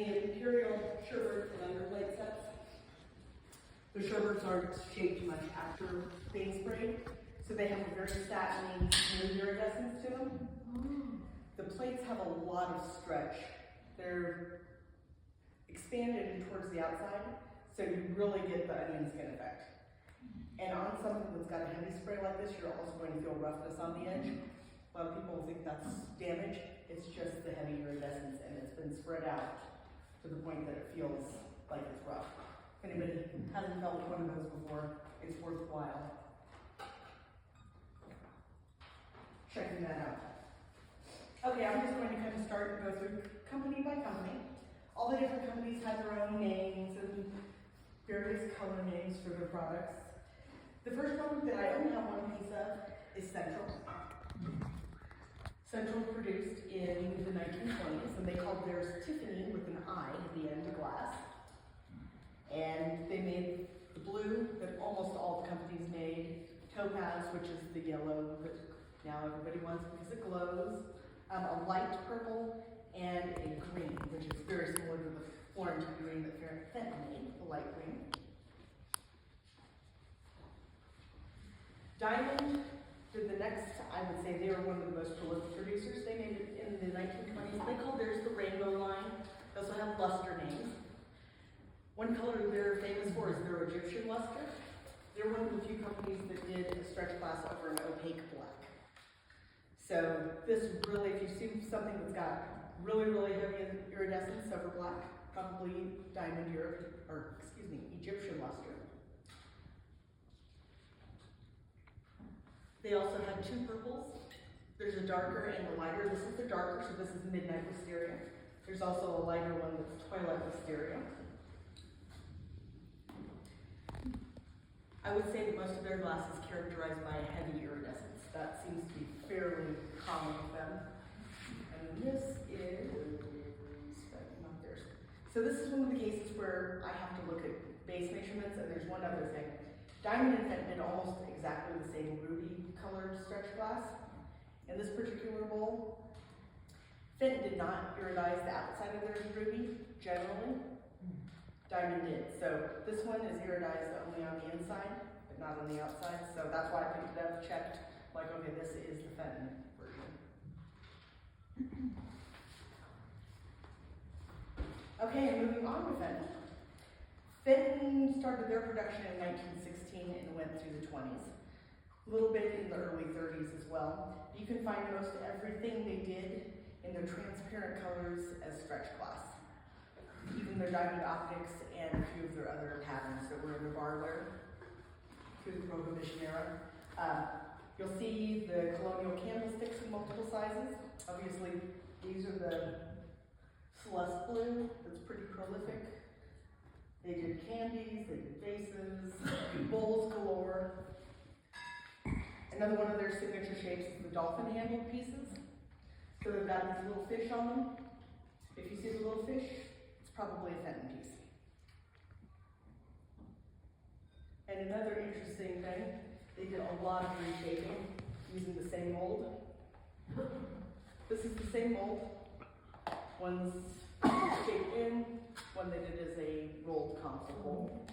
the Imperial sherbets and underblade sets, the sherbets aren't shaped much after being sprayed, so they have a very satiny, smooth iridescence to them. The plates have a lot of stretch. They're expanded in towards the outside, so you really get the onion skin effect. And on something that's got a heavy spray like this, you're also going to feel roughness on the edge. A lot of people think that's damage. It's just the heavy iridescence, and it's been spread out to the point that it feels like it's rough. If anybody hasn't felt one of those before, it's worthwhile checking that out. Okay, I'm just going to kind of start and go through company by company. All the different companies have their own names and various color names for their products. The first one that I only have one piece of is Central. Central produced in the 1920s, and they called theirs Tiffany with an I at the end of glass. And they made the blue that almost all the companies made, topaz, which is the yellow that now everybody wants because it glows, a light purple, and a green, which is very similar to the orange green that Fenton made, the light green. Diamond did the next, I would say they were one of the most prolific producers. They made it in the 1920s. They called theirs the Rainbow line. They also have luster names. One color they're famous for is their Egyptian luster. They're one of the few companies that did a stretch glass over an opaque black. So this really, if you see something that's got really, really heavy iridescence over black, probably diamond Egyptian luster. They also had two purples. There's a darker and a lighter. This is the darker, so this is Midnight Wisteria. There's also a lighter one that's Twilight Wisteria. I would say that most of their glass is characterized by a heavy iridescence. That seems to be fairly common with them. And this is, not theirs. So this is one of the cases where I have to look at base measurements, and there's one other thing. Diamond and Fenton did almost exactly the same ruby colored stretch glass. In this particular bowl, Fenton did not iridize the outside of theirs ruby, generally. Diamond did. So this one is iridized only on the inside, but not on the outside. So that's why I picked it up, checked, like, okay, this is the Fenton version. Okay, and moving on with Fenton. Fenton started their production in 1916 and went through the 20s. A little bit in the early 30s as well. You can find most everything they did in their transparent colors as stretch glass. Even their diamond optics and a few of their other patterns that were in the barware through the Prohibition era. You'll see the colonial candlesticks in multiple sizes. Obviously, these are the Celeste blue, that's pretty prolific. They did candies, they did vases, bowls galore. Another one of their signature shapes is the dolphin handled pieces. So they've got these little fish on them. If you see the little fish, it's probably a Fenton piece. And another interesting thing, they did a lot of reshaping using the same mold. This is the same mold. One's shaped in, one they did as a rolled console bowl.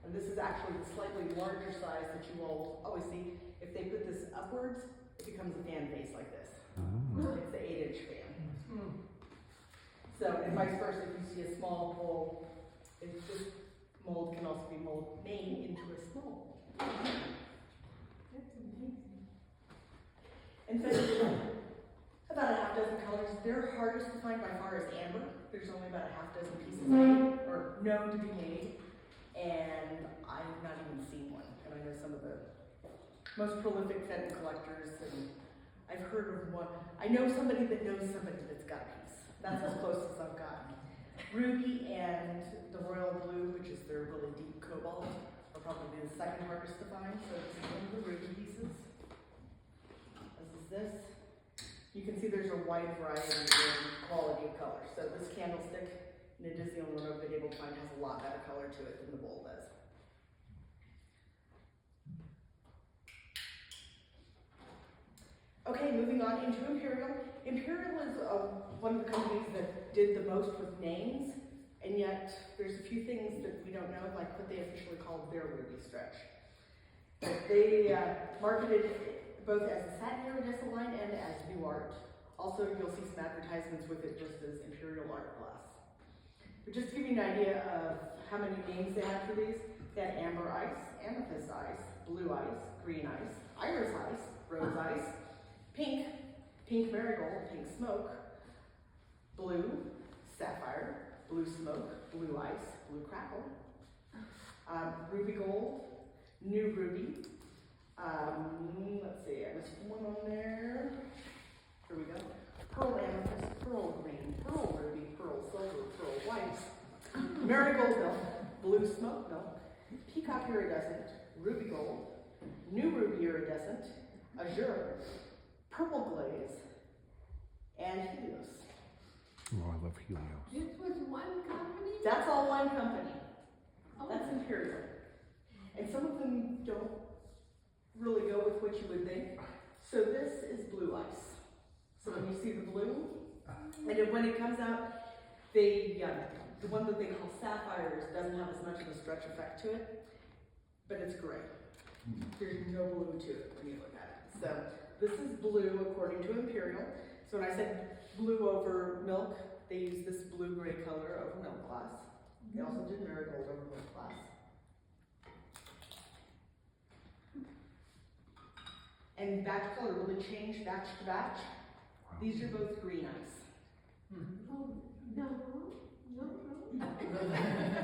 And this is actually the slightly larger size that you will always see. If they put this upwards, it becomes a fan face like this. It's the 8-inch fan. So, and vice versa, if you see a small bowl, this mold can also be made into a small bowl. That's amazing. And so, about a half dozen colors. Their hardest to find by far is amber. There's only about a half dozen pieces made, or known to be made. And I've not even seen one. And I know some of the most prolific Fenton collectors, and I've heard of one. I know somebody that knows somebody that's got a piece. That's as close as I've gotten. Ruby and the royal blue, which is their really deep cobalt, are probably the second hardest to find. So this is one of the ruby pieces. This is this. You can see there's a wide variety in quality of color. So this candlestick, and it is the only one I've been able to find, has a lot better color to it than the bowl does. Okay, moving on into Imperial. Imperial is one of the companies that did the most with names, and yet there's a few things that we don't know, like what they officially called their Ruby stretch. But they marketed it both as a satin iridescent line and as new art. Also, you'll see some advertisements with it just as Imperial Art Glass. But just to give you an idea of how many names they had for these, they had amber ice, amethyst ice, blue ice, green ice, iris ice, rose ice, pink, pink marigold, pink smoke, blue, sapphire, blue smoke, blue ice, blue crackle, ruby gold, new ruby, let's see, I missed one on there, here we go, pearl amethyst, pearl green, pearl ruby, pearl silver, pearl white, marigold milk, blue smoke milk, peacock iridescent, ruby gold, new ruby iridescent, azure, purple glaze, and Helios. Oh, I love Helios. This was one company? That's all one company. Oh. That's Imperial. And some of them don't really go with what you would think. So this is blue ice. So when you see the blue, and then when it comes out, they, the one that they call sapphires doesn't have as much of a stretch effect to it, but it's gray. There's no blue to it when you look at it. So this is blue according to Imperial. So when I said blue over milk, they use this blue-gray color over milk glass. They also did marigold over milk glass. And batch color really changed batch to batch. Wow. These are both green ice. Oh, no.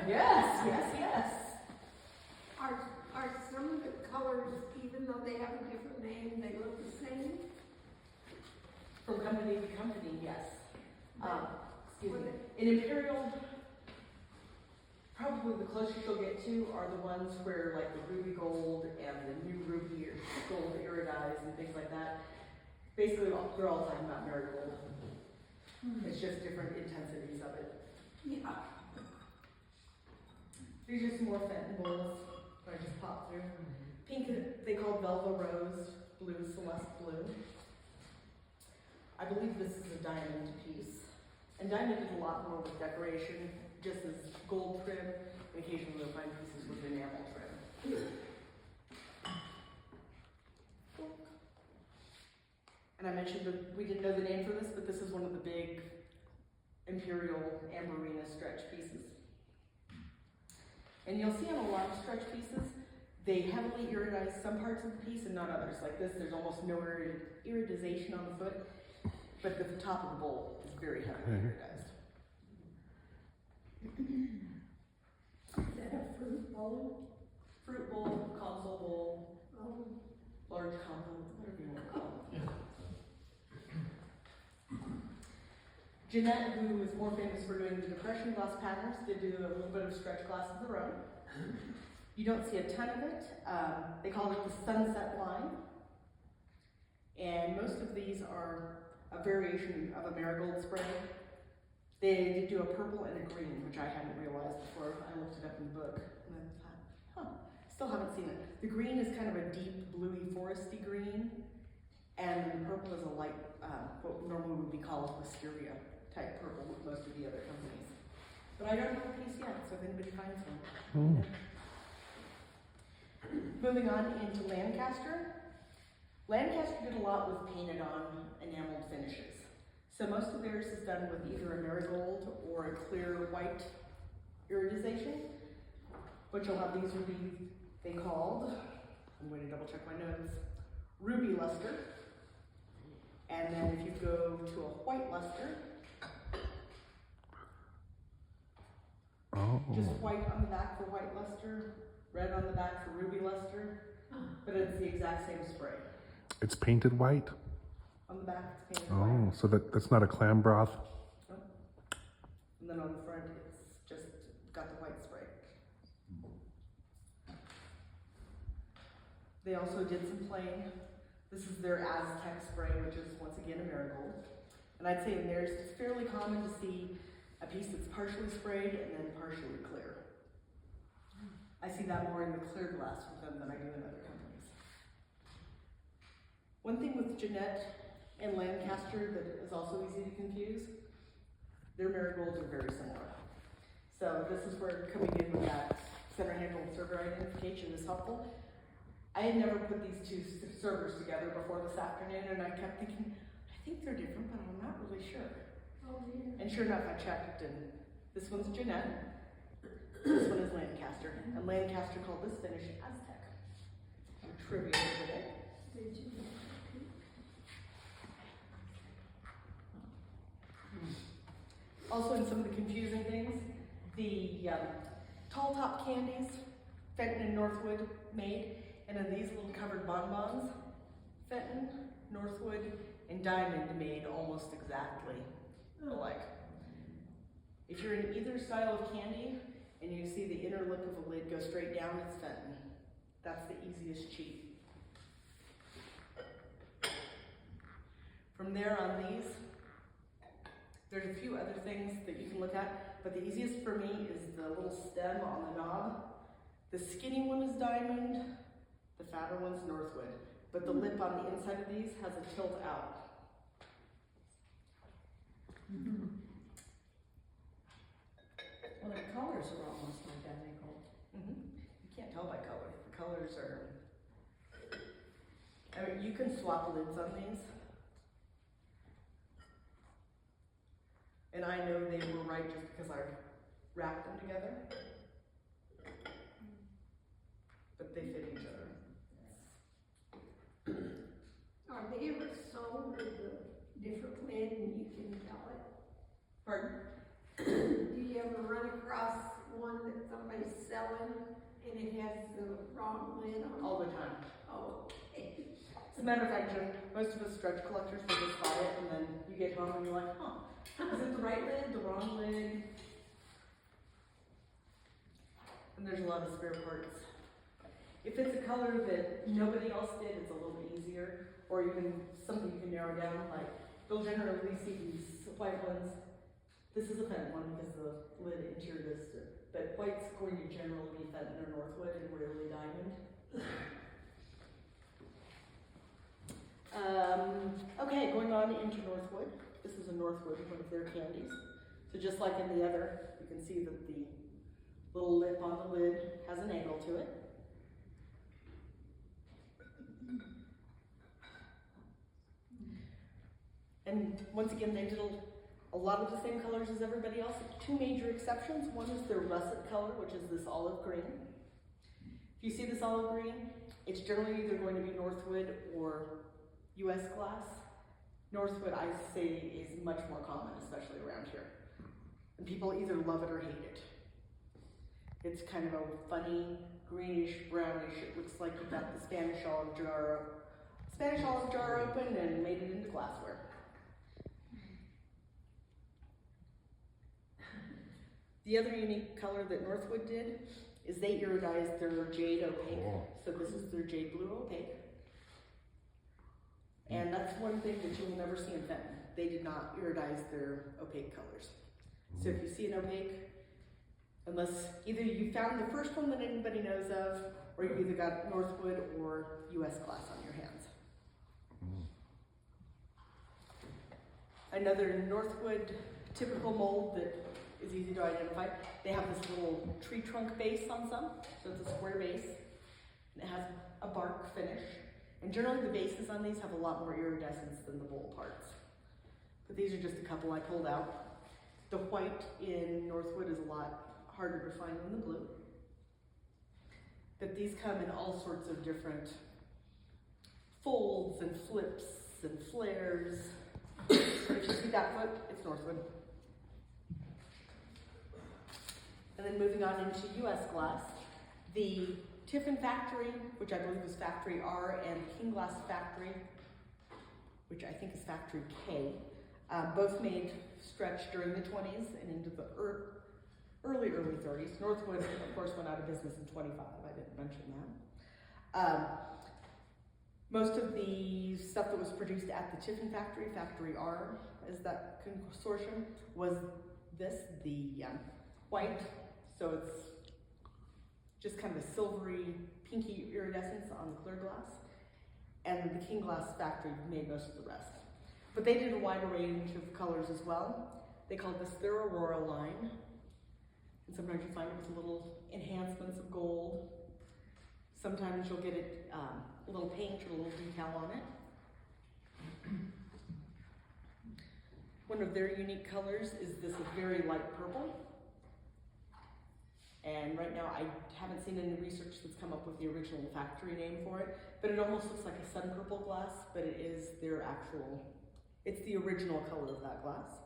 Yes, yes, yes. Are some of the colors, even though they have a different name, they look the same? From company to company, yes. Excuse me. In Imperial, probably the closest you'll get to are the ones where like the ruby gold and the new ruby or gold iridized and things like that. Basically, they're all talking about marigold. It's just different intensities of it. Yeah. These are some more Fenton bowls that I just popped through. Pink, they call Velva Rose, blue Celeste Blue. I believe this is a diamond piece. And diamond is a lot more with decoration, just as gold trim, and occasionally you'll find pieces with enamel trim. And I mentioned that we didn't know the name for this, but this is one of the big Imperial Amberina stretch pieces. And you'll see on a lot of stretch pieces, they heavily iridize some parts of the piece and not others. Like this, there's almost no iridization on the foot, but the top of the bowl is very heavily iridized. Is that a fruit bowl? Fruit bowl, console bowl, Oh. large combo, whatever you want to call it. Jeanette, who is more famous for doing the depression glass patterns, did do a little bit of stretch glass of her own. You don't see a ton of it. They call it the sunset line. And most of these are a variation of a marigold spray. They did do a purple and a green, which I hadn't realized before I looked it up in the book. And I thought, still haven't seen it. The green is kind of a deep, bluey, foresty green. And the purple is a light, what normally would be called wisteria type purple with most of the other companies. But I don't have a piece yet, so if anybody finds one. Moving on into Lancaster. Lancaster did a lot with painted on enameled finishes. So most of theirs is done with either a marigold or a clear white iridization. What you'll have these would be, they called, I'm going to double check my notes, ruby luster. And then if you go to a white luster, just white on the back for white luster, red on the back for ruby luster, but it's the exact same spray. It's painted white? On the back it's painted white. Oh, so that's not a clam broth? Nope. And then on the front it's just got the white spray. They also did some plain. This is their Aztec spray, which is once again a marigold. And I'd say in theirs, it's fairly common to see a piece that's partially sprayed and then partially clear. I see that more in the clear glass with them than I do in other companies. One thing with Jeanette and Lancaster that is also easy to confuse, their marigolds are very similar. So this is where coming in with that center handle server identification is helpful. I had never put these two servers together before this afternoon, and I kept thinking, I think they're different, but I'm not really sure. Oh, yeah. And sure enough, I checked, and this one's Jeanette, this one is Lancaster, and Lancaster called this finish Aztec. Trivia today. Did you? Also, in some of the confusing things, the tall top candies, Fenton and Northwood made, and then these little covered bonbons, Fenton, Northwood, and Diamond made almost exactly alike. If you're in either style of candy, and you see the inner lip of the lid go straight down, it's Fenton. That's the easiest cheat. From there on these, there's a few other things that you can look at, but the easiest for me is the little stem on the knob. The skinny one is Diamond, the fatter one's Northwood, but the lip on the inside of these has a tilt out. Well, the colors are almost identical. You can't tell by color. The colors are, I mean, you can swap lids on these. And I know they were right just because I wrapped them together. But they fit each other. Are they ever sold with a different lid and you can tell it? Pardon? Do you ever run across one that somebody's selling and it has the wrong lid on it? All the time. Oh, okay. As a matter of fact, Jim, most of us stretch collectors will just buy it and then you get home and you're like, huh, is it the right lid, the wrong lid? And there's a lot of spare parts. If it's a color that nobody else did, it's a little bit easier, or even something you can narrow down, like, you'll generally see these white ones. This is a Fenton one because the lid interior is, but white's going to generally be Fenton or Northwood and rarely Diamond. Okay, going on into Northwood. This is a Northwood, one of their candies. So just like in the other, you can see that the little lip on the lid has an angle to it. And once again, they did a lot of the same colors as everybody else. Two major exceptions. One is their russet color, which is this olive green. If you see this olive green, it's generally either going to be Northwood or US glass. Northwood, I say, is much more common, especially around here. And people either love it or hate it. It's kind of a funny, greenish, brownish. It looks like you got the Spanish olive jar open and made it into glassware. The other unique color that Northwood did is they iridized their jade opaque. So this is their jade blue opaque. And that's one thing that you will never see in Fenton. They did not iridize their opaque colors. So if you see an opaque, unless either you found the first one that anybody knows of, or you either got Northwood or US glass on your hands. Another Northwood typical mold that is easy to identify. They have this little tree trunk base on some, so it's a square base, and it has a bark finish. And generally the bases on these have a lot more iridescence than the bowl parts. But these are just a couple I pulled out. The white in Northwood is a lot harder to find than the blue. But these come in all sorts of different folds and flips and flares. If you see that foot, it's Northwood. And then moving on into US glass, the Tiffin Factory, which I believe is Factory R, and King Glass Factory, which I think is Factory K, both made stretch during the 20s and into the early 30s. Northwood, of course, went out of business in 25. I didn't mention that. Most of the stuff that was produced at the Tiffin Factory, Factory R, as that consortium, was this, the white. So it's just kind of a silvery, pinky iridescence on the clear glass. and the King Glass factory made most of the rest. But they did a wide range of colors as well. They called this their Aurora line. And sometimes you find it with little enhancements of gold. Sometimes you'll get it a little paint or a little decal on it. One of their unique colors is this very light purple. And right now I haven't seen any research that's come up with the original factory name for it, but it almost looks like a sun purple glass, but it is their actual, it's the original color of that glass.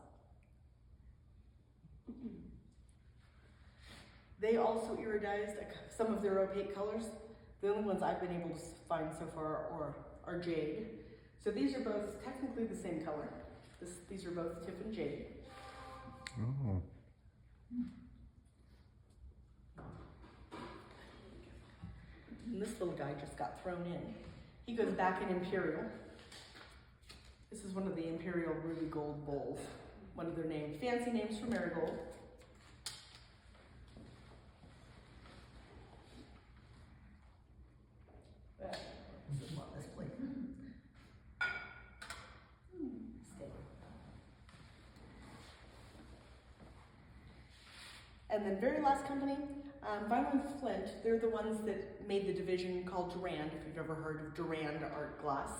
They also iridized some of their opaque colors. The only ones I've been able to find so far are jade. So these are both technically the same color. These are both tip and jade. Oh. And this little guy just got thrown in. He goes back in Imperial. This is one of the Imperial Ruby Gold bowls. One of their names, fancy names for marigold. This is on this plate. And then very last company, Vinyl and Flint, they're the ones that made the division called Durand, if you've ever heard of Durand art glass.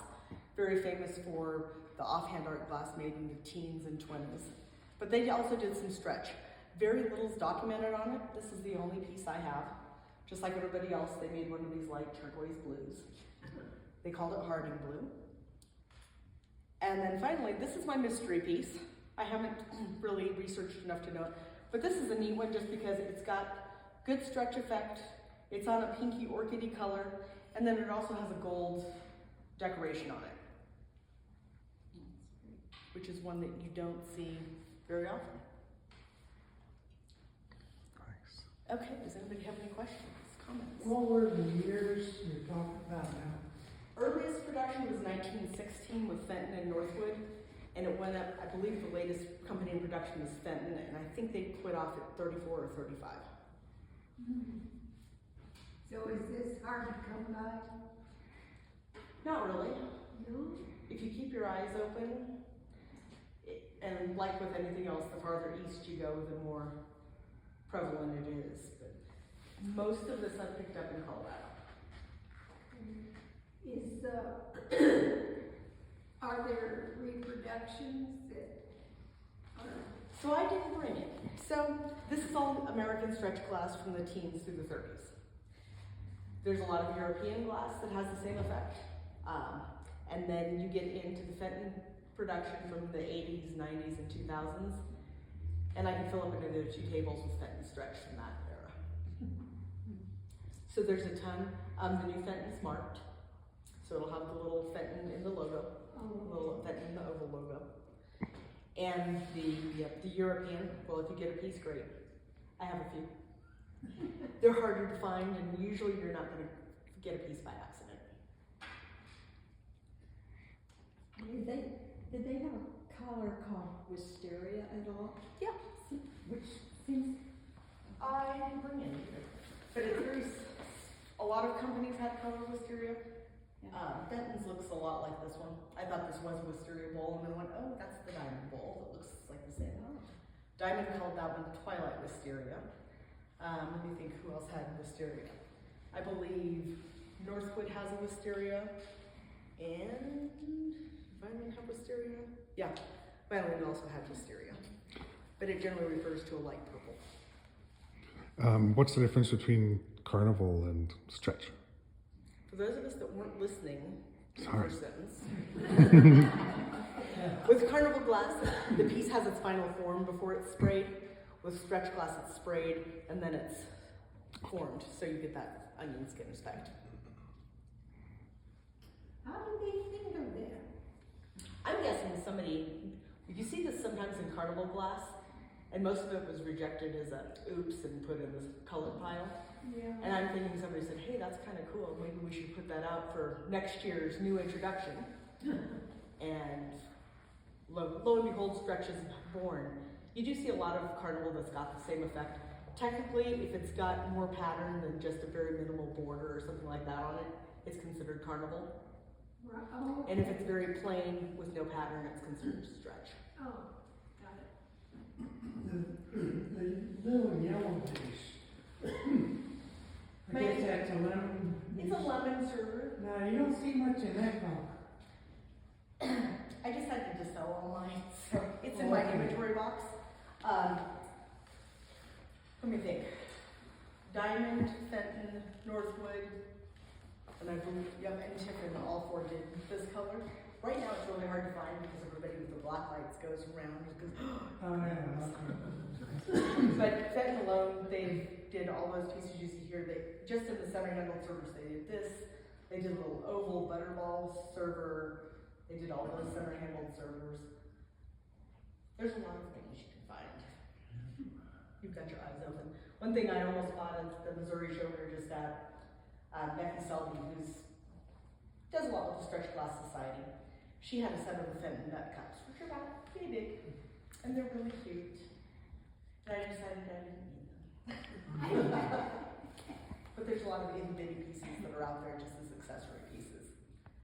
Very famous for the offhand art glass made in the teens and 20s. But they also did some stretch. Very little's documented on it. This is the only piece I have. Just like everybody else, they made one of these light turquoise blues. They called it Harding Blue. And then finally, this is my mystery piece. I haven't really researched enough to know it, but this is a neat one just because it's got good stretch effect. It's on a pinky orchidy color, and then it also has a gold decoration on it, which is one that you don't see very often. Nice. Okay, does anybody have any questions, comments? What were the years you're talking about now? Earliest production was 1916 with Fenton and Northwood, and it went up, I believe the latest company in production is Fenton, and I think they quit off at 34 or 35. So is this hard to come by? Not really. No? If you keep your eyes open, and like with anything else, the farther east you go, the more prevalent it is. But most of this I've picked up in Colorado. Are there reproductions that are? So I didn't bring it. So this is all American stretch glass from the teens through the 30s. There's a lot of European glass that has the same effect. And then you get into the Fenton production from the 80s, 90s, and 2000s. And I can fill up another 2 tables with Fenton stretch from that era. So there's a ton. The new Fenton's marked. So it'll have the little Fenton in the logo, little Fenton in the oval logo. And the European, well, if you get a piece, great. I have a few. They're harder to find, and usually you're not going to get a piece by accident. Did they have a color called wisteria at all? Yeah. Which seems, I didn't bring it either. But it's very, a lot of companies had color wisteria. Fenton's looks a lot like this one. I thought this was a wisteria bowl, and then went, oh, that's the diamond bowl. It looks like the same. Diamond called that one Twilight Wisteria. Let me think who else had wisteria. I believe Northwood has a wisteria, and Violin have wisteria? Yeah, Violin also had wisteria, but it generally refers to a light purple. What's the difference between carnival and stretch? For those of us that weren't listening to the Sorry. first sentence, with carnival glass, the piece has its final form before it's sprayed. With stretch glass, it's sprayed and then it's formed, so you get that onion skin effect. How did they think of that? I'm guessing somebody, you see this sometimes in carnival glass, and most of it was rejected as a oops and put in this color pile. Yeah. And I'm thinking somebody said, hey, that's kind of cool. Maybe we should put that out for next year's new introduction. And lo and behold, stretch is born. You do see a lot of carnival that's got the same effect. Technically, if it's got more pattern than just a very minimal border or something like that on it, it's considered carnival. Oh, And if it's very plain with no pattern, it's considered stretch. oh, got it. The little yellow piece. I May- guess that's a lemon. It's a lemon server. No, you don't see much in that color. I decided to sell all mine, so it's in my Okay. inventory box. Let me think. Diamond, Fenton, Northwood, and I believe, yep, and Tiffin, all four did this color. Right now, it's really hard to find because everybody with the black lights goes around because, Oh, yeah, okay. but Fenton alone, they did all those pieces you see here. They, just in the center handled servers, they did this. They did a little oval butterball server. They did all those center handled servers. There's a lot of things you can find. You've got your eyes open. One thing I almost bought at the Missouri show we were just at, Becky Selby, who does a lot with the Stretch Glass Society. She had a set of the Fenton nut cups, which are about pretty big, and they're really cute. And I decided I didn't need them. But there's a lot of itty bitty pieces that are out there just as accessory pieces.